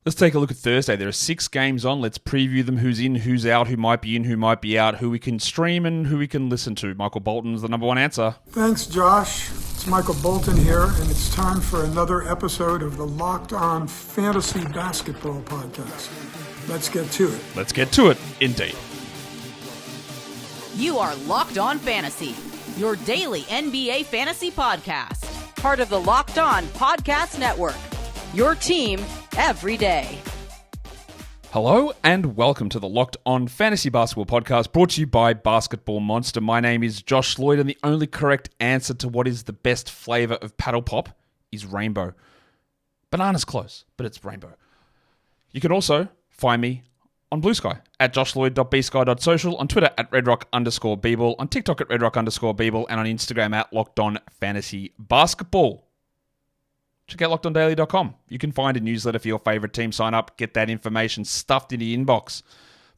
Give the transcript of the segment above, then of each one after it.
Let's take a look at Thursday. There are 6 games on. Let's preview them. Who's in, who's out, who might be in, who might be out, who we can stream and who we can listen to. Michael Bolton's the number one answer. Thanks, Josh. It's Michael Bolton here, and it's time for another episode of the Locked On Fantasy Basketball Podcast. Let's get to it. Let's get to it, indeed. You are Locked On Fantasy, your daily NBA fantasy podcast. Part of the Locked On Podcast Network, your team every day. Hello and welcome to the Locked On Fantasy Basketball Podcast, brought to you by Basketball Monster. My name is Josh Lloyd, and the only correct answer to what is the best flavor of paddle pop is rainbow. Banana's close, but it's rainbow. You can also find me on Blue Sky at joshloyd.bsky.social, on Twitter at redrock_bball, on TikTok at redrock_bball, and on Instagram at Locked On Fantasy Basketball. Check out LockedOnDaily.com. You can find a newsletter for your favorite team. Sign up, get that information stuffed into your inbox.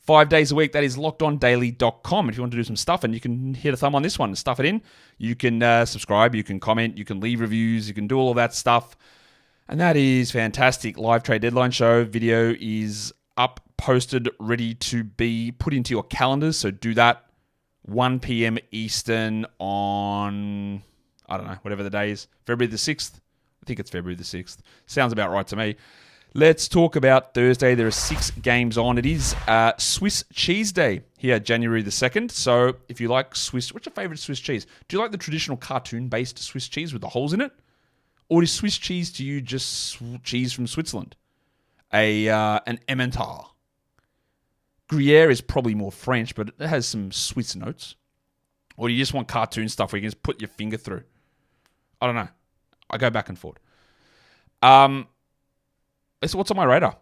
5 days a week, that is LockedOnDaily.com. If you want to do some stuff, and you can hit a thumb on this one and stuff it in. You can subscribe, you can comment, you can leave reviews, you can do all of that stuff. And that is fantastic. Live trade deadline show video is up, posted, ready to be put into your calendars. So do that. 1 p.m. Eastern on, I don't know, whatever the day is. February the 6th. I think it's February the 6th. Sounds about right to me. Let's talk about Thursday. There are 6 games on. It is Swiss Cheese Day here, January the 2nd. So if you like Swiss, what's your favorite Swiss cheese? Do you like the traditional cartoon-based Swiss cheese with the holes in it? Or is Swiss cheese to you just cheese from Switzerland? An Emmental. Gruyere is probably more French, but it has some Swiss notes. Or do you just want cartoon stuff where you can just put your finger through? I don't know. I go back and forth. So what's on my radar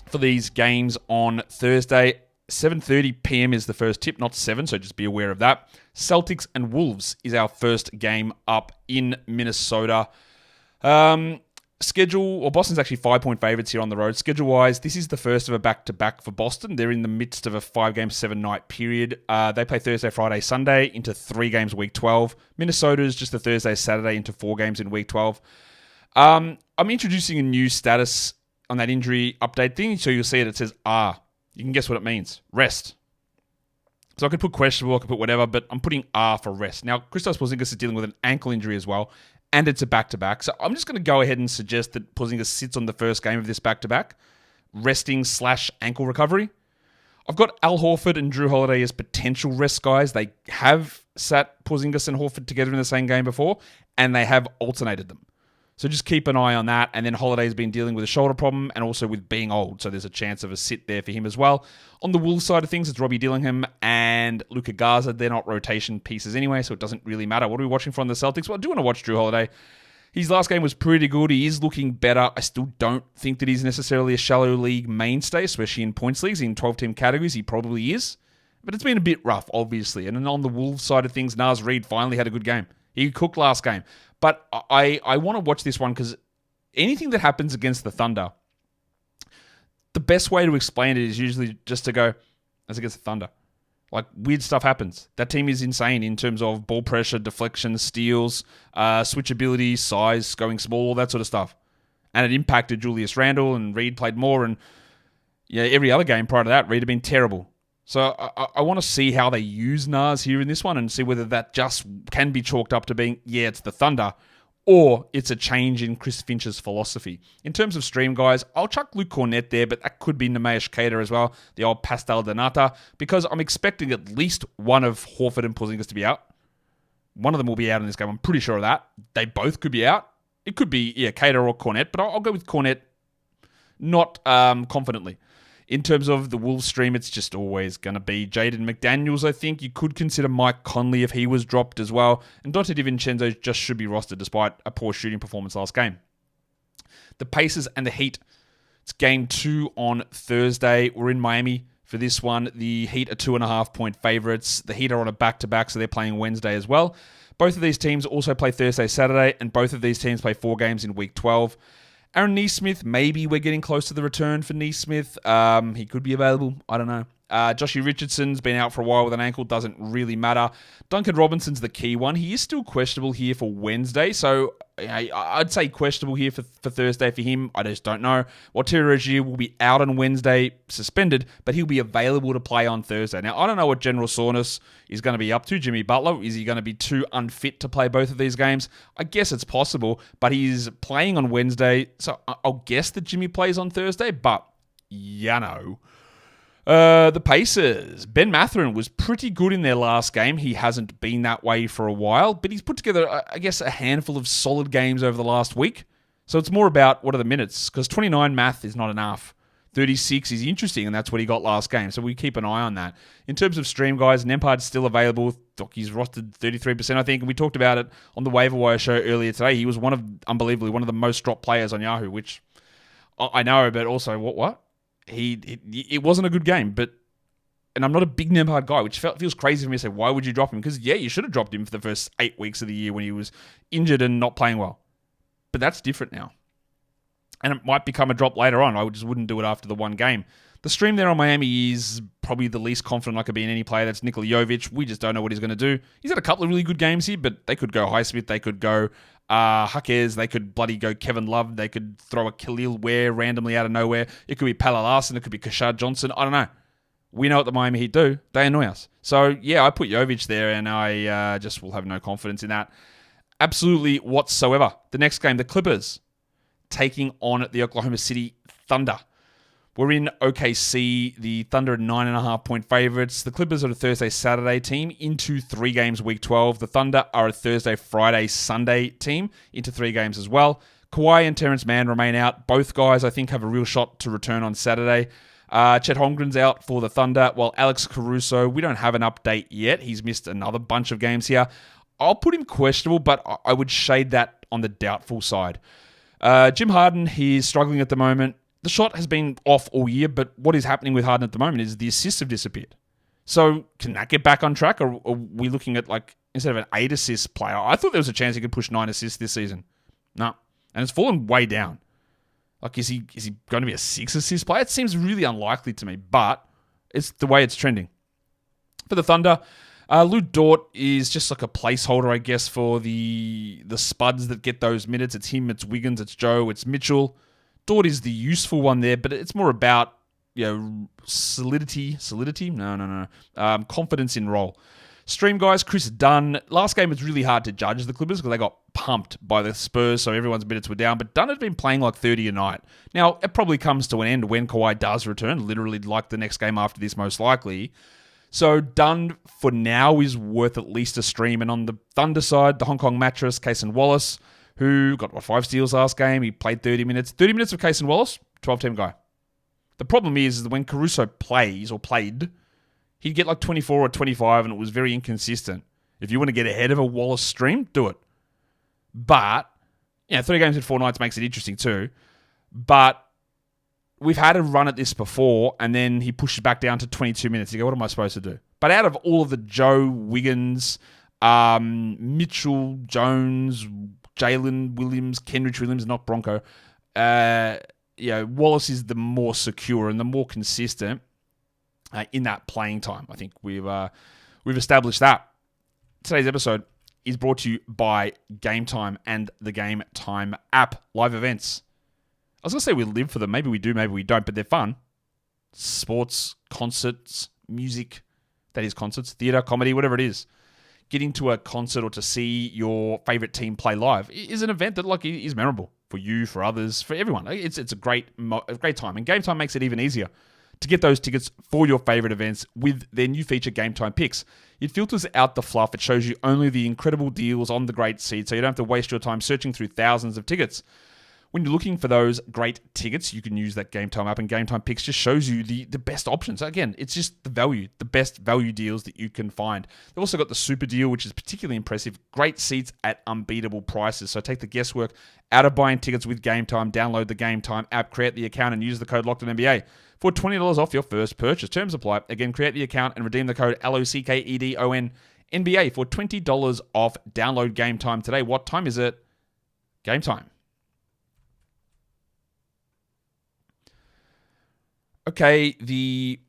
for these games on Thursday? 7:30 p.m. is the first tip, not 7, so just be aware of that. Celtics and Wolves is our first game up in Minnesota. Boston's actually 5-point favorites here on the road. Schedule-wise, this is the first of a back-to-back for Boston. They're in the midst of a 5-game, 7-night period. They play Thursday, Friday, Sunday into 3 games week 12. Minnesota's just the Thursday, Saturday into 4 games in week 12. I'm introducing a new status on that injury update thing, so you'll see it says R. You can guess what it means. Rest. So I could put questionable, I could put whatever, but I'm putting R for rest. Now, Kristaps Porzingis is dealing with an ankle injury as well, and it's a back-to-back. So I'm just going to go ahead and suggest that Porzingis sits on the first game of this back-to-back, resting/ankle recovery. I've got Al Horford and Drew Holiday as potential rest guys. They have sat Porzingis and Horford together in the same game before, and they have alternated them. So just keep an eye on that. And then Holiday's been dealing with a shoulder problem and also with being old. So there's a chance of a sit there for him as well. On the Wolves side of things, it's Robbie Dillingham and Luka Garza. They're not rotation pieces anyway, so it doesn't really matter. What are we watching from the Celtics? Well, I do want to watch Drew Holiday. His last game was pretty good. He is looking better. I still don't think that he's necessarily a shallow league mainstay, especially in points leagues. In 12-team categories, he probably is. But it's been a bit rough, obviously. And then on the Wolves side of things, Naz Reid finally had a good game. He cooked last game. But I want to watch this one because anything that happens against the Thunder, the best way to explain it is usually just to go, as against the Thunder. Like, weird stuff happens. That team is insane in terms of ball pressure, deflections, steals, switchability, size, going small, all that sort of stuff. And it impacted Julius Randle, and Reid played more. And yeah, every other game prior to that, Reid had been terrible. So I want to see how they use Naz here in this one and see whether that just can be chalked up to being, yeah, it's the Thunder, or it's a change in Chris Finch's philosophy. In terms of stream guys, I'll chuck Luke Cornett there, but that could be Nemesh Cater as well, the old Pastel de Nata, because I'm expecting at least one of Horford and Porzingis to be out. One of them will be out in this game. I'm pretty sure of that. They both could be out. It could be, yeah, Cater or Cornett, but I'll go with Cornett not confidently. In terms of the Wolves stream, it's just always going to be Jaden McDaniels, I think. You could consider Mike Conley if he was dropped as well. And Dante DiVincenzo just should be rostered despite a poor shooting performance last game. The Pacers and the Heat. It's game 2 on Thursday. We're in Miami for this one. The Heat are 2.5-point favorites. The Heat are on a back-to-back, so they're playing Wednesday as well. Both of these teams also play Thursday, Saturday, and both of these teams play 4 games in Week 12. Aaron Nesmith, maybe we're getting close to the return for Nesmith. He could be available. I don't know. Joshy Richardson's been out for a while with an ankle. Doesn't really matter. Duncan Robinson's the key one. He is still questionable here for Wednesday. So I'd say questionable here for Thursday for him. I just don't know. Walter Rozier will be out on Wednesday, suspended, but he'll be available to play on Thursday. Now, I don't know what General Soreness is going to be up to. Jimmy Butler, is he going to be too unfit to play both of these games? I guess it's possible, but he's playing on Wednesday, so I'll guess that Jimmy plays on Thursday, but the Pacers. Ben Mathurin was pretty good in their last game. He hasn't been that way for a while, but he's put together, I guess, a handful of solid games over the last week. So it's more about what are the minutes, because 29 math is not enough. 36 is interesting, and that's what he got last game. So we keep an eye on that. In terms of stream, guys, Nembhard's still available. He's rostered 33%, I think, and we talked about it on the Waiver Wire show earlier today. He was unbelievably one of the most dropped players on Yahoo, which I know, but also, what? It wasn't a good game, and I'm not a big Nembhard guy, which feels crazy for me to say, why would you drop him? Because, yeah, you should have dropped him for the first 8 weeks of the year when he was injured and not playing well. But that's different now. And it might become a drop later on. I just wouldn't do it after the one game. The stream there on Miami is probably the least confident I could be in any player. That's Nikola Jovic. We just don't know what he's going to do. He's had a couple of really good games here, but they could go Highsmith, they could go Huckers, they could bloody go Kevin Love, they could throw a Khalil Ware randomly out of nowhere. It could be Pala Larson, it could be Kashad Johnson. I don't know. We know what the Miami Heat do. They annoy us. So, yeah, I put Jovic there, and I just will have no confidence in that. Absolutely whatsoever. The next game, the Clippers taking on the Oklahoma City Thunder. We're in OKC. The Thunder are 9.5-point favorites. The Clippers are a Thursday-Saturday team into 3 games week 12. The Thunder are a Thursday-Friday-Sunday team into 3 games as well. Kawhi and Terrence Mann remain out. Both guys, I think, have a real shot to return on Saturday. Chet Holmgren's out for the Thunder, while Alex Caruso, we don't have an update yet. He's missed another bunch of games here. I'll put him questionable, but I would shade that on the doubtful side. Jim Harden, he's struggling at the moment. The shot has been off all year, but what is happening with Harden at the moment is the assists have disappeared. So can that get back on track, or are we looking at, like, instead of an 8 assist player? I thought there was a chance he could push 9 assists this season. No. And it's fallen way down. Like, is he going to be a 6 assist player? It seems really unlikely to me, but it's the way it's trending. For the Thunder, Lou Dort is just like a placeholder, I guess, for the spuds that get those minutes. It's him, it's Wiggins, it's Joe, it's Mitchell. Dort is the useful one there, but it's more about, solidity. No. Confidence in role. Stream guys, Kris Dunn. Last game was really hard to judge the Clippers because they got pumped by the Spurs, so everyone's minutes were down. But Dunn had been playing like 30 a night. Now, it probably comes to an end when Kawhi does return, literally like the next game after this most likely. So Dunn, for now, is worth at least a stream. And on the Thunder side, the Hong Kong mattress, Cason Wallace, who got 5 steals last game. He played 30 minutes. 30 minutes of Cason Wallace, 12-team guy. The problem is that when Caruso plays or played, he'd get like 24 or 25, and it was very inconsistent. If you want to get ahead of a Wallace stream, do it. But, 3 games in 4 nights makes it interesting too. But we've had a run at this before, and then he pushes back down to 22 minutes. You go, what am I supposed to do? But out of all of the Joe, Wiggins, Mitchell, Jones, Jalen Williams, Kenrich Williams, not Bronco, Wallace is the more secure and the more consistent in that playing time. I think we've established that. Today's episode is brought to you by Game Time and the Game Time app. Live events. I was going to say we live for them. Maybe we do, maybe we don't, but they're fun. Sports, concerts, music, that is concerts, theatre, comedy, whatever it is. Getting to a concert or to see your favourite team play live is an event that is memorable for you, for others, for everyone. It's a great time. And Game Time makes it even easier to get those tickets for your favourite events with their new feature, Game Time Picks. It filters out the fluff. It shows you only the incredible deals on the great seats, so you don't have to waste your time searching through thousands of tickets. When you're looking for those great tickets, you can use that Game Time app, and Game Time Picks just shows you the best options. Again, it's just the best value deals that you can find. They've also got the super deal, which is particularly impressive. Great seats at unbeatable prices. So take the guesswork out of buying tickets with Game Time. Download the Game Time app, create the account, and use the code LOCKEDONNBA for $20 off your first purchase. Terms apply. Again, create the account and redeem the code LOCKEDONNBA for $20 off. Download Game Time today. What time is it? Game time. Okay, the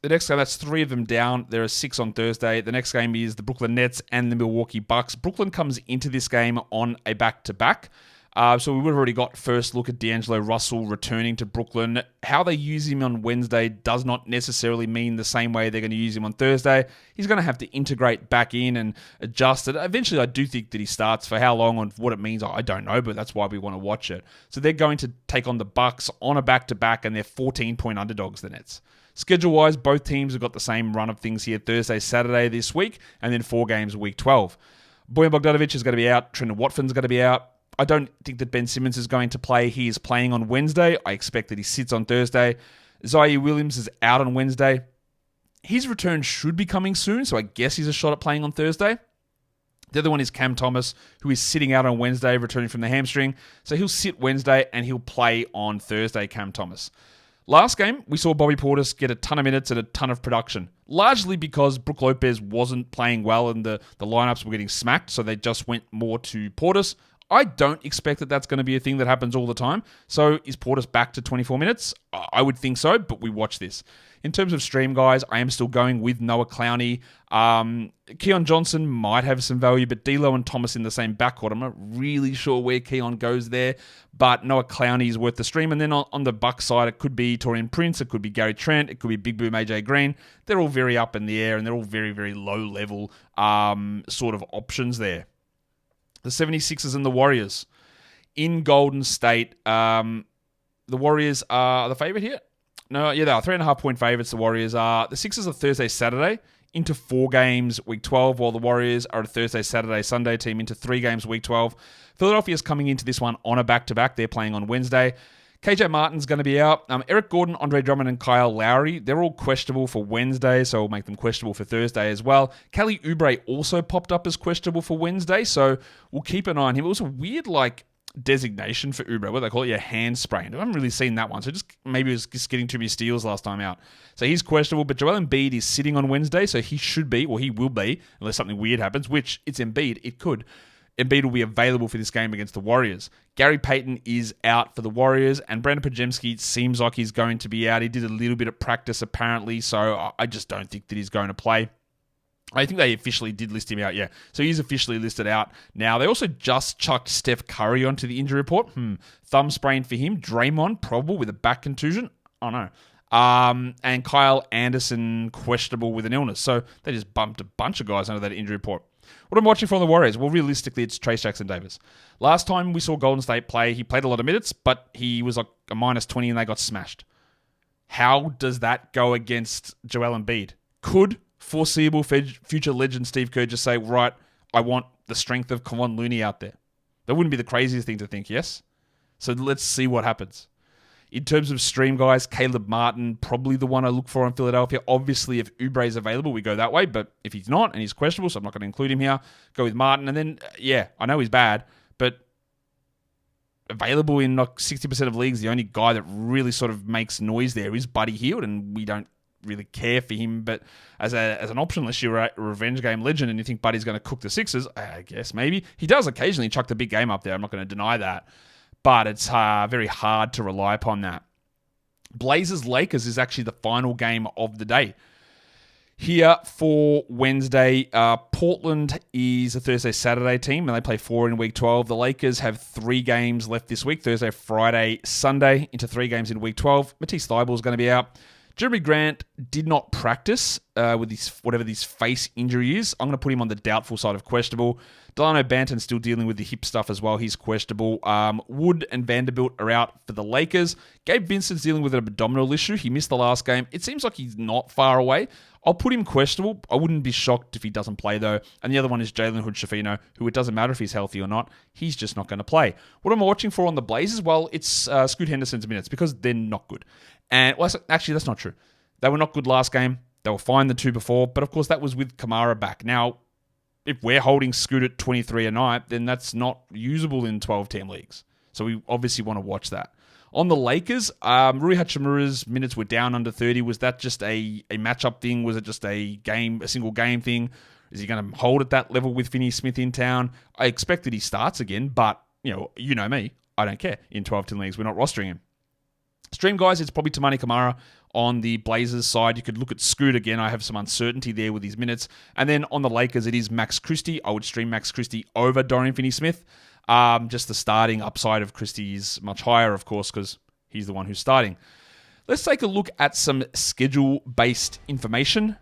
The next game, that's 3 of them down. There are 6 on Thursday. The next game is the Brooklyn Nets and the Milwaukee Bucks. Brooklyn comes into this game on a back-to-back. So we would have already got first look at D'Angelo Russell returning to Brooklyn. How they use him on Wednesday does not necessarily mean the same way they're going to use him on Thursday. He's going to have to integrate back in and adjust it. Eventually, I do think that he starts. For how long and what it means, I don't know, but that's why we want to watch it. So they're going to take on the Bucks on a back-to-back, and they're 14-point underdogs, the Nets. Schedule-wise, both teams have got the same run of things here, Thursday, Saturday this week, and then 4 games week 12. Bojan Bogdanovic is going to be out. Trendon Watford's going to be out. I don't think that Ben Simmons is going to play. He is playing on Wednesday. I expect that he sits on Thursday. Zaire Williams is out on Wednesday. His return should be coming soon, so I guess he's a shot at playing on Thursday. The other one is Cam Thomas, who is sitting out on Wednesday, returning from the hamstring. So he'll sit Wednesday and he'll play on Thursday, Cam Thomas. Last game, we saw Bobby Portis get a ton of minutes and a ton of production, largely because Brook Lopez wasn't playing well and the lineups were getting smacked, so they just went more to Portis. I don't expect that that's going to be a thing that happens all the time. So is Portis back to 24 minutes? I would think so, but we watch this. In terms of stream, guys, I am still going with Noah Clowney. Keon Johnson might have some value, but D'Lo and Thomas in the same backcourt. I'm not really sure where Keon goes there, but Noah Clowney is worth the stream. And then on the Bucks side, it could be Taurean Prince, it could be Gary Trent, it could be Big Boom AJ Green. They're all very up in the air, and they're all very, very low-level sort of options there. The 76ers and the Warriors. In Golden State, the Warriors are the favorite here. No, yeah, they are 3.5-point favorites, the Warriors are. The Sixers are Thursday, Saturday, into 4 games, week 12, while the Warriors are a Thursday, Saturday, Sunday team into 3 games, week 12. Philadelphia's coming into this one on a back-to-back. They're playing on Wednesday. KJ Martin's going to be out. Eric Gordon, Andre Drummond, and Kyle Lowry, they're all questionable for Wednesday, so we'll make them questionable for Thursday as well. Kelly Oubre also popped up as questionable for Wednesday, so we'll keep an eye on him. It was a weird, designation for Oubre. What do they call it? Yeah, hand sprain. I haven't really seen that one, so maybe it was just getting too many steals last time out. So he's questionable, but Joel Embiid is sitting on Wednesday, so he should be, or he will be, unless something weird happens, which it's Embiid, it could. Embiid will be available for this game against the Warriors. Gary Payton is out for the Warriors, and Brandon Podziemski seems like he's going to be out. He did a little bit of practice, apparently, so I just don't think that he's going to play. I think they officially did list him out, yeah. So he's officially listed out now. They also just chucked Steph Curry onto the injury report. Thumb sprain for him. Draymond, probable with a back contusion. Oh, no. And Kyle Anderson, questionable with an illness. So they just bumped a bunch of guys under that injury report. What I'm watching from the Warriors? Well, realistically, it's Trace Jackson-Davis. Last time we saw Golden State play, he played a lot of minutes, but he was like a minus 20 and they got smashed. How does that go against Joel Embiid? Could foreseeable future legend Steve Kerr just say, right, I want the strength of Kevon Looney out there? That wouldn't be the craziest thing to think, yes? So let's see what happens. In terms of stream, guys, Caleb Martin, probably the one I look for in Philadelphia. Obviously, if Oubre is available, we go that way. But if he's not, and he's questionable, so I'm not going to include him here, go with Martin. And then, yeah, I know he's bad, but available in 60% of leagues, the only guy that really sort of makes noise there is Buddy Hield, and we don't really care for him. But as an option, unless you're a revenge game legend and you think Buddy's going to cook the Sixers, I guess maybe. He does occasionally chuck the big game up there. I'm not going to deny that. But it's very hard to rely upon that. Blazers-Lakers is actually the final game of the day. Here for Wednesday, Portland is a Thursday-Saturday team, and they play 4 in Week 12. The Lakers have 3 games left this week, Thursday, Friday, Sunday, into 3 games in Week 12. Matisse Thybulle is going to be out. Jeremy Grant did not practice with whatever this face injury is. I'm going to put him on the doubtful side of questionable. Delano Banton's still dealing with the hip stuff as well. He's questionable. Wood and Vanderbilt are out for the Lakers. Gabe Vincent's dealing with an abdominal issue. He missed the last game. It seems like he's not far away. I'll put him questionable. I wouldn't be shocked if he doesn't play, though. And the other one is Jalen Hood-Schifino, who it doesn't matter if he's healthy or not. He's just not going to play. What am I watching for on the Blazers? Well, it's Scoot Henderson's minutes because they're not good. And well, actually, that's not true. They were not good last game. They were fine the 2 before. But, of course, that was with Kamara back. Now, if we're holding Scoot at 23 a night, then that's not usable in 12-team leagues. So we obviously want to watch that. On the Lakers, Rui Hachimura's minutes were down under 30. Was that just a matchup thing? Was it just a single game thing? Is he going to hold at that level with Finney Smith in town? I expect that he starts again, but you know me. I don't care. In 12-team leagues, we're not rostering him. Stream guys, it's probably Tamani Kamara on the Blazers side. You could look at Scoot again. I have some uncertainty there with his minutes. And then on the Lakers, it is Max Christie. I would stream Max Christie over Dorian Finney-Smith. Just the starting upside of Christie is much higher, of course, because he's the one who's starting. Let's take a look at some schedule-based information.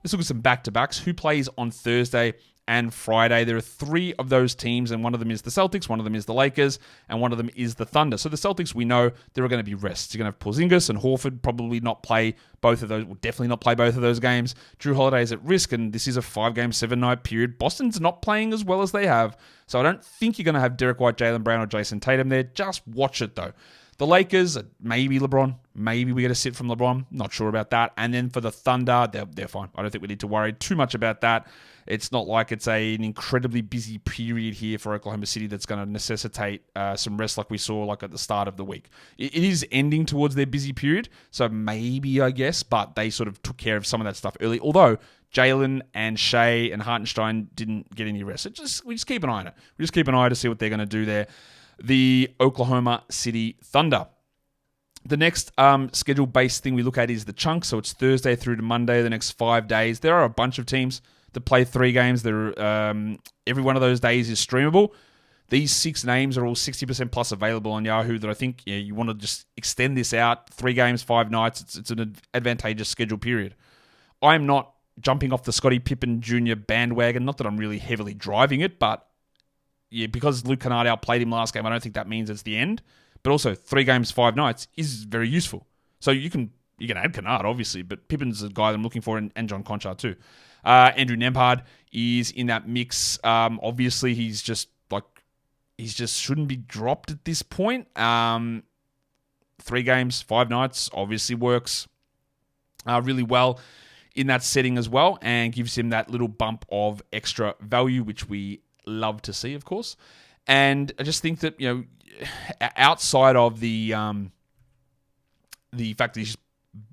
Let's look at some back-to-backs. Who plays on Thursday and Friday? There are 3 of those teams, and one of them is the Celtics, one of them is the Lakers, and one of them is the Thunder. So the Celtics, we know there are going to be rests. You're going to have Porzingis and Horford probably not play both of those, will definitely not play both of those games. Drew Holiday is at risk, and this is a 5-game, 7-night period. Boston's not playing as well as they have, so I don't think you're going to have Derek White, Jaylen Brown, or Jason Tatum there. Just watch it, though. The Lakers, maybe LeBron. Maybe we get a sit from LeBron. Not sure about that. And then for the Thunder, they're fine. I don't think we need to worry too much about that. It's not like it's an incredibly busy period here for Oklahoma City that's going to necessitate some rest like we saw like at the start of the week. It is ending towards their busy period, so maybe, I guess, but they sort of took care of some of that stuff early. Although Jalen and Shea and Hartenstein didn't get any rest. We just keep an eye on it. We just keep an eye to see what they're going to do there. The Oklahoma City Thunder. The next schedule-based thing we look at is the chunk. So it's Thursday through to Monday, the next 5 days. There are a bunch of teams that play 3 games. Every one of those days is streamable. These 6 names are all 60% plus available on Yahoo that I think you want to just extend this out. 3 games, 5 nights. It's an advantageous schedule period. I'm not jumping off the Scottie Pippen Jr. bandwagon. Not that I'm really heavily driving it, but yeah, because Luke Kennard outplayed him last game, I don't think that means it's the end. But also, 3 games, 5 nights is very useful. So you can add Kennard, obviously, but Pippen's the guy I'm looking for, and John Conchar too. Andrew Nembhard is in that mix. Obviously, he just shouldn't be dropped at this point. 3 games, 5 nights obviously works really well in that setting as well, and gives him that little bump of extra value, which we love to see, of course. And I just think that, outside of the fact that he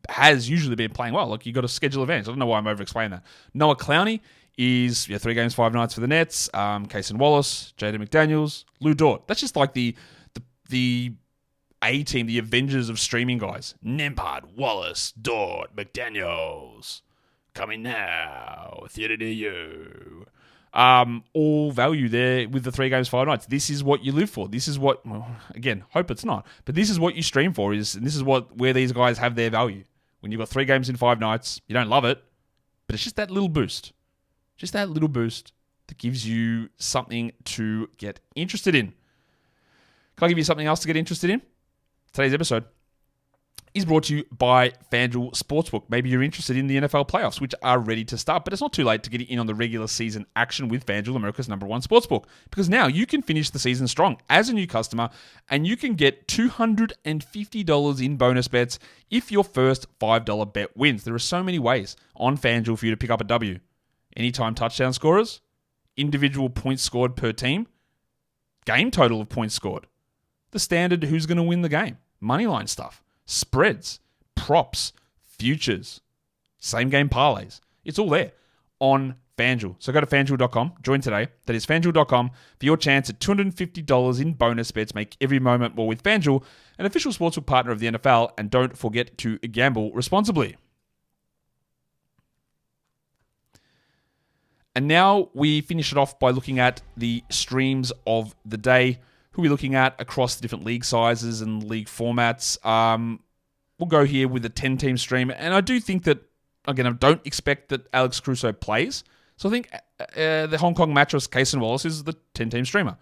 has usually been playing well, like you got a schedule advantage. I don't know why I'm over-explaining that. Noah Clowney is 3 games, 5 nights for the Nets. Cason Wallace, Jaden McDaniels, Lou Dort. That's just like the A-team, the Avengers of streaming guys. Nembhard, Wallace, Dort, McDaniels. Coming now. Theater near you. All value there with the 3 games, 5 nights. This is what you live for. This is what, again, hope it's not, but this is what you stream for, and this is where these guys have their value. When you've got 3 games in 5 nights, you don't love it, but it's just that little boost. Just that little boost that gives you something to get interested in. Can I give you something else to get interested in? Today's episode is brought to you by FanDuel Sportsbook. Maybe you're interested in the NFL playoffs, which are ready to start, but it's not too late to get in on the regular season action with FanDuel, America's #1 sportsbook, because now you can finish the season strong as a new customer, and you can get $250 in bonus bets if your first $5 bet wins. There are so many ways on FanDuel for you to pick up a W. Anytime touchdown scorers, individual points scored per team, game total of points scored, the standard who's going to win the game, moneyline stuff, spreads, props, futures, same game parlays. It's all there on FanDuel. So go to FanDuel.com, join today. That is FanDuel.com for your chance at $250 in bonus bets. Make every moment more with FanDuel, an official sportsbook partner of the NFL, and don't forget to gamble responsibly. And now we finish it off by looking at the streams of the day. Who are we looking at across the different league sizes and league formats? We'll go here with a 10-team stream. And I do think that, again, I don't expect that Alex Caruso plays. So I think the Hong Kong matchups, Cason Wallace is the 10-team streamer.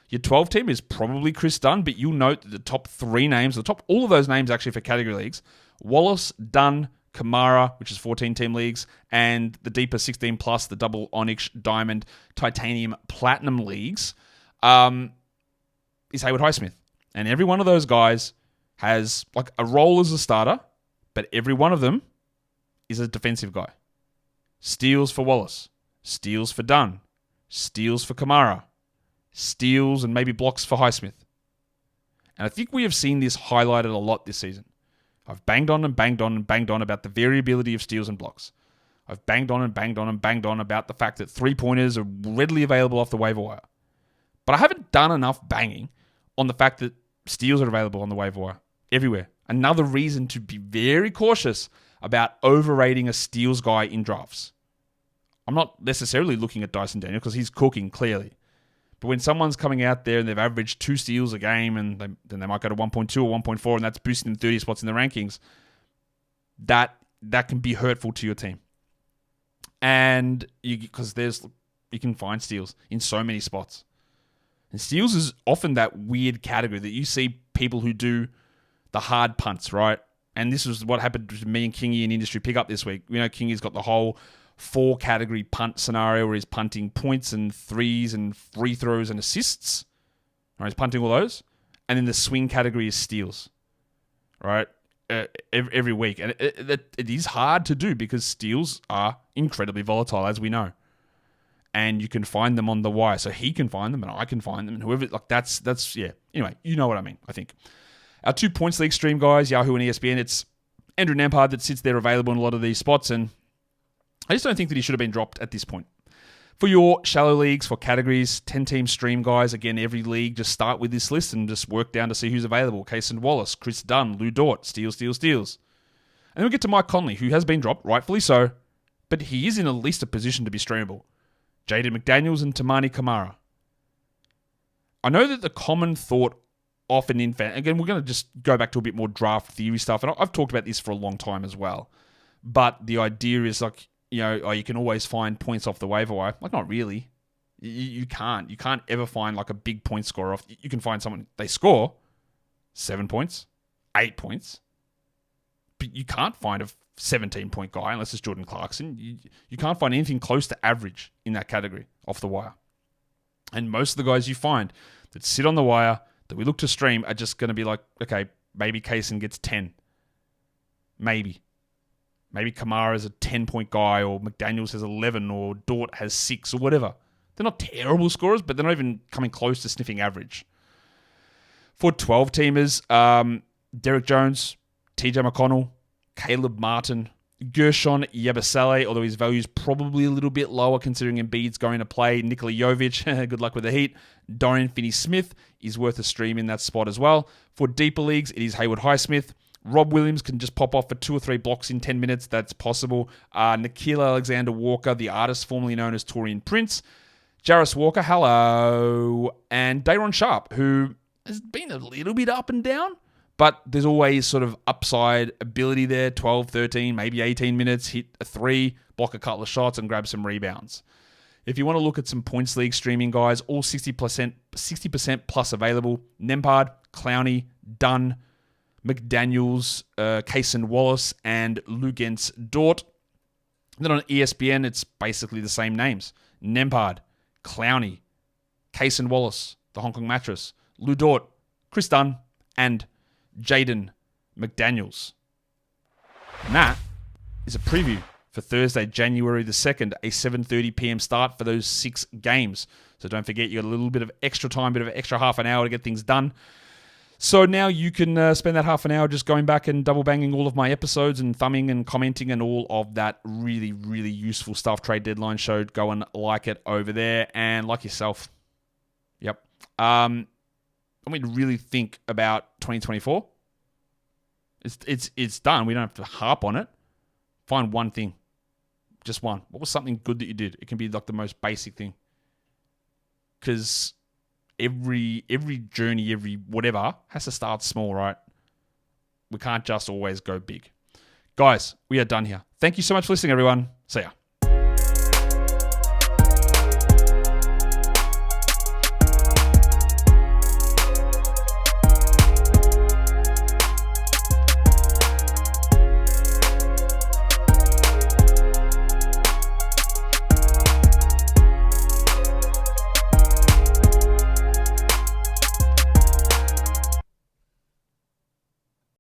Your 12-team is probably Kris Dunn, but you'll note that the top 3 names, all of those names actually for category leagues, Wallace, Dunn, Kamara, which is 14-team leagues, and the deeper 16+, the double Onyx, Diamond, Titanium, Platinum leagues, is Haywood Highsmith. And every one of those guys has like a role as a starter, but every one of them is a defensive guy. Steals for Wallace, steals for Dunn, steals for Kamara, steals and maybe blocks for Highsmith. And I think we have seen this highlighted a lot this season. I've banged on and banged on and banged on about the variability of steals and blocks. I've banged on and banged on and banged on about the fact that 3-pointers are readily available off the waiver wire. But I haven't done enough banging on the fact that steals are available on the waiver wire everywhere. Another reason to be very cautious about overrating a steals guy in drafts. I'm not necessarily looking at Dyson Daniel because he's cooking, clearly. But when someone's coming out there and they've averaged 2 steals a game and then they might go to 1.2 or 1.4 and that's boosting them 30 spots in the rankings, that can be hurtful to your team. And because you can find steals in so many spots. And steals is often that weird category that you see people who do the hard punts, right? And this was what happened to me and Kingy in industry pickup this week. You know, Kingy's got the whole 4-category punt scenario where he's punting points and threes and free throws and assists. Right, he's punting all those. And then the swing category is steals, right? Every week. And it is hard to do because steals are incredibly volatile, as we know. And you can find them on the wire. So he can find them and I can find them. And whoever, like that's yeah. Anyway, you know what I mean, I think. Our 2 points league stream guys, Yahoo and ESPN, it's Andrew Nembhard that sits there available in a lot of these spots. And I just don't think that he should have been dropped at this point. For your shallow leagues, for categories, 10-team stream guys, again, every league, just start with this list and just work down to see who's available. Cason, Wallace, Kris Dunn, Lou Dort, steals. And then we get to Mike Conley, who has been dropped, rightfully so, but he is in at least a position to be streamable. Jaden McDaniels and Tamani Kamara. I know that the common thought often in fan, again, we're going to just go back to a bit more draft theory stuff, and I've talked about this for a long time as well, but the idea is like, you know, oh, you can always find points off the waiver wire. Like, not really. You can't. You can't ever find like a big point scorer off. You can find someone, they score 7 points, 8 points, but you can't find a 17-point guy unless it's Jordan Clarkson. You can't find anything close to average in that category off the wire. And most of the guys you find that sit on the wire that we look to stream are just going to be like, okay, maybe Cason gets 10. Maybe Kamara's a 10-point guy, or McDaniels has 11, or Dort has 6, or whatever. They're not terrible scorers, but they're not even coming close to sniffing average. For 12-teamers, Derek Jones, TJ McConnell, Caleb Martin, Gershon Yabusele, although his value is probably a little bit lower considering Embiid's going to play. Nikola Jovic, good luck with the Heat. Dorian Finney-Smith is worth a stream in that spot as well. For deeper leagues, it is Haywood Highsmith. Rob Williams can just pop off for 2 or 3 blocks in 10 minutes. That's possible. Nikhil Alexander-Walker, the artist formerly known as Torian Prince. Jarris Walker, hello. And Day'Ron Sharpe, who has been a little bit up and down, but there's always sort of upside ability there. 12, 13, maybe 18 minutes, hit a 3, block a couple of shots, and grab some rebounds. If you want to look at some points league streaming guys, all 60% plus available. Nembhard, Clowney, Dunn, McDaniels, Cason, Wallace, and Lugens Dort. And then on ESPN, it's basically the same names. Nembhard, Clowney, Cason Wallace, the Hong Kong Mattress, Lou Dort, Kris Dunn, and Jaden McDaniels. And that is a preview for Thursday, January the 2nd, a 7:30 p.m. start for those 6 games. So don't forget, you got a little bit of extra time, bit of extra half an hour to get things done. So now you can spend that half an hour just going back and double banging all of my episodes and thumbing and commenting and all of that really, really useful stuff. Trade Deadline Show, go and like it over there and like yourself. Yep. I want you to really think about 2024. It's done. We don't have to harp on it. Find one thing. Just one. What was something good that you did? It can be like the most basic thing. Because every journey, every whatever, has to start small, right? We can't just always go big. Guys, we are done here. Thank you so much for listening, everyone. See ya.